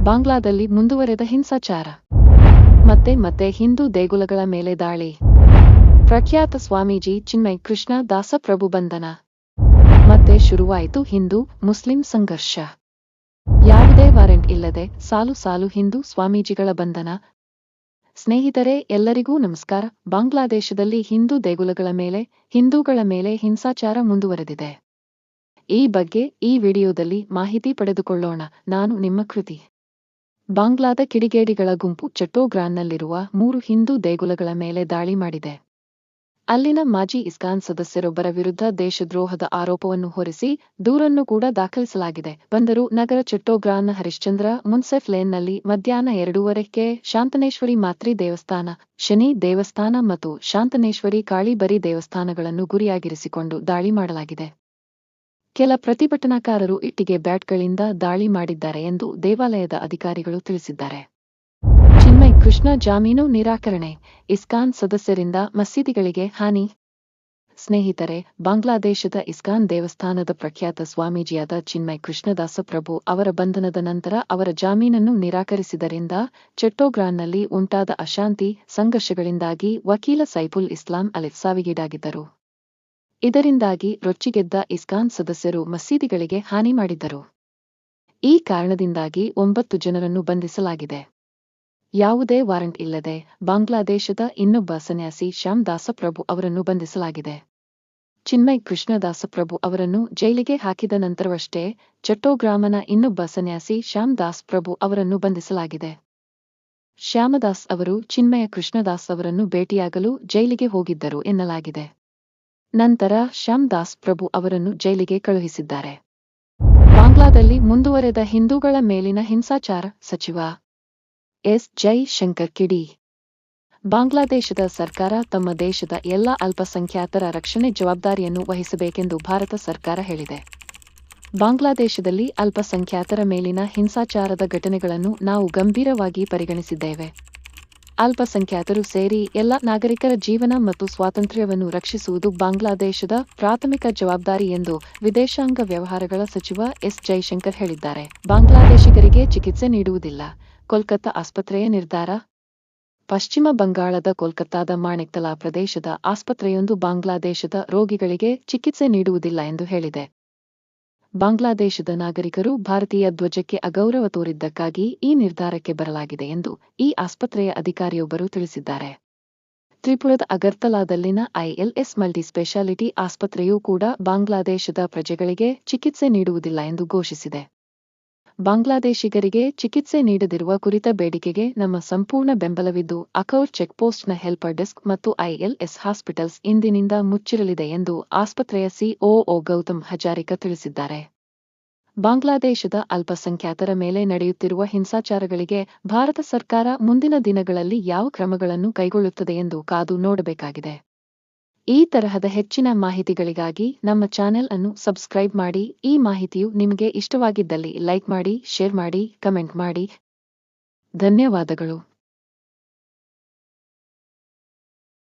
ಬಾಂಗ್ಲಾದಲ್ಲಿ ಮುಂದುವರೆದ ಹಿಂಸಾಚಾರ. ಮತ್ತೆ ಹಿಂದೂ ದೇಗುಲಗಳ ಮೇಲೆ ದಾಳಿ. ಪ್ರಖ್ಯಾತ ಸ್ವಾಮೀಜಿ ಚಿನ್ಮಯ್ ಕೃಷ್ಣ ದಾಸ ಪ್ರಭು ಬಂಧನ. ಮತ್ತೆ ಶುರುವಾಯಿತು ಹಿಂದೂ ಮುಸ್ಲಿಂ ಸಂಘರ್ಷ. ಯಾವುದೇ ವಾರೆಂಟ್ ಇಲ್ಲದೆ ಸಾಲು ಹಿಂದೂ ಸ್ವಾಮೀಜಿಗಳ ಬಂಧನ. ಸ್ನೇಹಿತರೆ, ಎಲ್ಲರಿಗೂ ನಮಸ್ಕಾರ. ಬಾಂಗ್ಲಾದೇಶದಲ್ಲಿ ಹಿಂದೂ ದೇಗುಲಗಳ ಮೇಲೆ, ಹಿಂದೂಗಳ ಮೇಲೆ ಹಿಂಸಾಚಾರ ಮುಂದುವರೆದಿದೆ. ಈ ಬಗ್ಗೆ ಈ ವಿಡಿಯೋದಲ್ಲಿ ಮಾಹಿತಿ ಪಡೆದುಕೊಳ್ಳೋಣ. ನಾನು ನಿಮ್ಮ ಕೃತಿ. ಬಾಂಗ್ಲಾದ ಕಿಡಿಗೇಡಿಗಳ ಗುಂಪು ಚಟ್ಟೋಗ್ರಾನ್ನಲ್ಲಿರುವ 3 ಹಿಂದೂ ದೇಗುಲಗಳ ಮೇಲೆ ದಾಳಿ ಮಾಡಿದೆ. ಅಲ್ಲಿನ ಮಾಜಿ ಇಸ್ಕಾನ್ ಸದಸ್ಯರೊಬ್ಬರ ವಿರುದ್ಧ ದೇಶದ್ರೋಹದ ಆರೋಪವನ್ನು ಹೊರಿಸಿ ದೂರನ್ನು ಕೂಡ ದಾಖಲಿಸಲಾಗಿದೆ. ಬಂದರು ನಗರ ಚಟ್ಟೋಗ್ರಾನ್ನ ಹರಿಶ್ಚಂದ್ರ ಮುನ್ಸೆಫ್ ಲೇನ್ನಲ್ಲಿ ಮಧ್ಯಾಹ್ನ 2:30ಕ್ಕೆ ಶಾಂತನೇಶ್ವರಿ ಮಾತ್ರಿ ದೇವಸ್ಥಾನ, ಶನಿ ದೇವಸ್ಥಾನ ಮತ್ತು ಶಾಂತನೇಶ್ವರಿ ಕಾಳಿಬರಿ ದೇವಸ್ಥಾನಗಳನ್ನು ಗುರಿಯಾಗಿರಿಸಿಕೊಂಡು ದಾಳಿ ಮಾಡಲಾಗಿದೆ. ಕೆಲ ಪ್ರತಿಭಟನಾಕಾರರು ಇಟ್ಟಿಗೆ ಬ್ಯಾಟ್ಗಳಿಂದ ದಾಳಿ ಮಾಡಿದ್ದಾರೆ ಎಂದು ದೇವಾಲಯದ ಅಧಿಕಾರಿಗಳು ತಿಳಿಸಿದ್ದಾರೆ. ಚಿನ್ಮಯ್ ಕೃಷ್ಣ ಜಾಮೀನು ನಿರಾಕರಣೆ, ಇಸ್ಕಾನ್ ಸದಸ್ಯರಿಂದ ಮಸೀದಿಗಳಿಗೆ ಹಾನಿ. ಸ್ನೇಹಿತರೆ, ಬಾಂಗ್ಲಾದೇಶದ ಇಸ್ಕಾನ್ ದೇವಸ್ಥಾನದ ಪ್ರಖ್ಯಾತ ಸ್ವಾಮೀಜಿಯಾದ ಚಿನ್ಮಯ್ ಕೃಷ್ಣದಾಸ ಪ್ರಭು ಅವರ ಬಂಧನದ ನಂತರ ಅವರ ಜಾಮೀನನ್ನು ನಿರಾಕರಿಸಿದರಿಂದ ಚಟ್ಟೋಗ್ರಾನ್ನಲ್ಲಿ ಉಂಟಾದ ಅಶಾಂತಿ, ಸಂಘರ್ಷಗಳಿಂದಾಗಿ ವಕೀಲ ಸೈಫುಲ್ ಇಸ್ಲಾಂ ಅಲಿಫ್ ಸಾವಿಗೀಡಾಗಿದ್ದರು. ಇದರಿಂದಾಗಿ ರೊಚ್ಚಿಗೆದ್ದ ಇಸ್ಕಾನ್ ಸದಸ್ಯರು ಮಸೀದಿಗಳಿಗೆ ಹಾನಿ ಮಾಡಿದ್ದರು. ಈ ಕಾರಣದಿಂದಾಗಿ 9 ಜನರನ್ನು ಬಂಧಿಸಲಾಗಿದೆ. ಯಾವುದೇ ವಾರಂಟ್ ಇಲ್ಲದೆ ಬಾಂಗ್ಲಾದೇಶದ ಇನ್ನೊಬ್ಬ ಸನ್ಯಾಸಿ ಶ್ಯಾಮ್ ದಾಸ ಪ್ರಭು ಅವರನ್ನು ಬಂಧಿಸಲಾಗಿದೆ. ಚಿನ್ಮಯ್ ಕೃಷ್ಣದಾಸ ಪ್ರಭು ಅವರನ್ನು ಜೈಲಿಗೆ ಹಾಕಿದ ನಂತರವಷ್ಟೇ ಚಟ್ಟೋಗ್ರಾಮನ ಇನ್ನೊಬ್ಬ ಸನ್ಯಾಸಿ ಶ್ಯಾಮ್ ದಾಸ್ ಪ್ರಭು ಅವರನ್ನು ಬಂಧಿಸಲಾಗಿದೆ. ಶ್ಯಾಮದಾಸ್ ಅವರು ಚಿನ್ಮಯ ಕೃಷ್ಣದಾಸ್ ಅವರನ್ನು ಭೇಟಿಯಾಗಲು ಜೈಲಿಗೆ ಹೋಗಿದ್ದರು ಎನ್ನಲಾಗಿದೆ. ನಂತರ ಶ್ಯಾಮ್ ದಾಸ್ ಪ್ರಭು ಅವರನ್ನು ಜೈಲಿಗೆ ಕಳುಹಿಸಿದ್ದಾರೆ. ಬಾಂಗ್ಲಾದಲ್ಲಿ ಮುಂದುವರೆದ ಹಿಂದೂಗಳ ಮೇಲಿನ ಹಿಂಸಾಚಾರ. ಸಚಿವ ಎಸ್. ಜೈಶಂಕರ್ ಕಿಡಿ. ಬಾಂಗ್ಲಾದೇಶದ ಸರ್ಕಾರ ತಮ್ಮ ದೇಶದ ಎಲ್ಲ ಅಲ್ಪಸಂಖ್ಯಾತರ ರಕ್ಷಣೆ ಜವಾಬ್ದಾರಿಯನ್ನು ವಹಿಸಬೇಕೆಂದು ಭಾರತ ಸರ್ಕಾರ ಹೇಳಿದೆ. ಬಾಂಗ್ಲಾದೇಶದಲ್ಲಿ ಅಲ್ಪಸಂಖ್ಯಾತರ ಮೇಲಿನ ಹಿಂಸಾಚಾರದ ಘಟನೆಗಳನ್ನು ನಾವು ಗಂಭೀರವಾಗಿ ಪರಿಗಣಿಸಿದ್ದೇವೆ. ಅಲ್ಪಸಂಖ್ಯಾತರು ಸೇರಿ ಎಲ್ಲ ನಾಗರಿಕರ ಜೀವನ ಮತ್ತು ಸ್ವಾತಂತ್ರ್ಯವನ್ನು ರಕ್ಷಿಸುವುದು ಬಾಂಗ್ಲಾದೇಶದ ಪ್ರಾಥಮಿಕ ಜವಾಬ್ದಾರಿ ಎಂದು ವಿದೇಶಾಂಗ ವ್ಯವಹಾರಗಳ ಸಚಿವ ಎಸ್. ಜೈಶಂಕರ್ ಹೇಳಿದ್ದಾರೆ. ಬಾಂಗ್ಲಾದೇಶಿಗರಿಗೆ ಚಿಕಿತ್ಸೆ ನೀಡುವುದಿಲ್ಲ, ಕೋಲ್ಕತ್ತಾ ಆಸ್ಪತ್ರೆಯ ನಿರ್ಧಾರ. ಪಶ್ಚಿಮ ಬಂಗಾಳದ ಕೋಲ್ಕತ್ತಾದ ಮಾಣಿಕ್ತಲಾ ಪ್ರದೇಶದ ಆಸ್ಪತ್ರೆಯೊಂದು ಬಾಂಗ್ಲಾದೇಶದ ರೋಗಿಗಳಿಗೆ ಚಿಕಿತ್ಸೆ ನೀಡುವುದಿಲ್ಲ ಎಂದು ಹೇಳಿದೆ. ಬಾಂಗ್ಲಾದೇಶದ ನಾಗರಿಕರು ಭಾರತೀಯ ಧ್ವಜಕ್ಕೆ ಅಗೌರವ ತೋರಿದ್ದಕ್ಕಾಗಿ ಈ ನಿರ್ಧಾರಕ್ಕೆ ಬರಲಾಗಿದೆ ಎಂದು ಈ ಆಸ್ಪತ್ರೆಯ ಅಧಿಕಾರಿಯೊಬ್ಬರು ತಿಳಿಸಿದ್ದಾರೆ. ತ್ರಿಪುರದ ಅಗರ್ತಲಾದಲ್ಲಿನ ILS ಮಲ್ಟಿಸ್ಪೆಷಾಲಿಟಿ ಆಸ್ಪತ್ರೆಯೂ ಕೂಡ ಬಾಂಗ್ಲಾದೇಶದ ಪ್ರಜೆಗಳಿಗೆ ಚಿಕಿತ್ಸೆ ನೀಡುವುದಿಲ್ಲ ಎಂದು ಘೋಷಿಸಿದೆ. ಬಾಂಗ್ಲಾದೇಶಿಗರಿಗೆ ಚಿಕಿತ್ಸೆ ನೀಡದಿರುವ ಕುರಿತ ಬೇಡಿಕೆಗೆ ನಮ್ಮ ಸಂಪೂರ್ಣ ಬೆಂಬಲವಿದ್ದು ಅಖೌರ್ ಚೆಕ್ಪೋಸ್ಟ್ನ ಹೆಲ್ಪರ್ ಡೆಸ್ಕ್ ಮತ್ತು ILS ಹಾಸ್ಪಿಟಲ್ಸ್ ಇಂದಿನಿಂದ ಮುಚ್ಚಿರಲಿದೆ ಎಂದು ಆಸ್ಪತ್ರೆಯ COO ಗೌತಮ್ ಹಜಾರಿಕಾ ತಿಳಿಸಿದ್ದಾರೆ. ಬಾಂಗ್ಲಾದೇಶದ ಅಲ್ಪಸಂಖ್ಯಾತರ ಮೇಲೆ ನಡೆಯುತ್ತಿರುವ ಹಿಂಸಾಚಾರಗಳಿಗೆ ಭಾರತ ಸರ್ಕಾರ ಮುಂದಿನ ದಿನಗಳಲ್ಲಿ ಯಾವ ಕ್ರಮಗಳನ್ನು ಕೈಗೊಳ್ಳುತ್ತದೆ ಎಂದು ಕಾದು ನೋಡಬೇಕಾಗಿದೆ. ಈ ತರಹದ ಹೆಚ್ಚಿನ ಮಾಹಿತಿಗಳಿಗಾಗಿ ನಮ್ಮ ಚಾನೆಲ್ ಅನ್ನು ಸಬ್ಸ್ಕ್ರೈಬ್ ಮಾಡಿ. ಈ ಮಾಹಿತಿಯು ನಿಮಗೆ ಇಷ್ಟವಾಗಿದ್ದಲ್ಲಿ ಲೈಕ್ ಮಾಡಿ, ಶೇರ್ ಮಾಡಿ, ಕಮೆಂಟ್ ಮಾಡಿ. ಧನ್ಯವಾದಗಳು.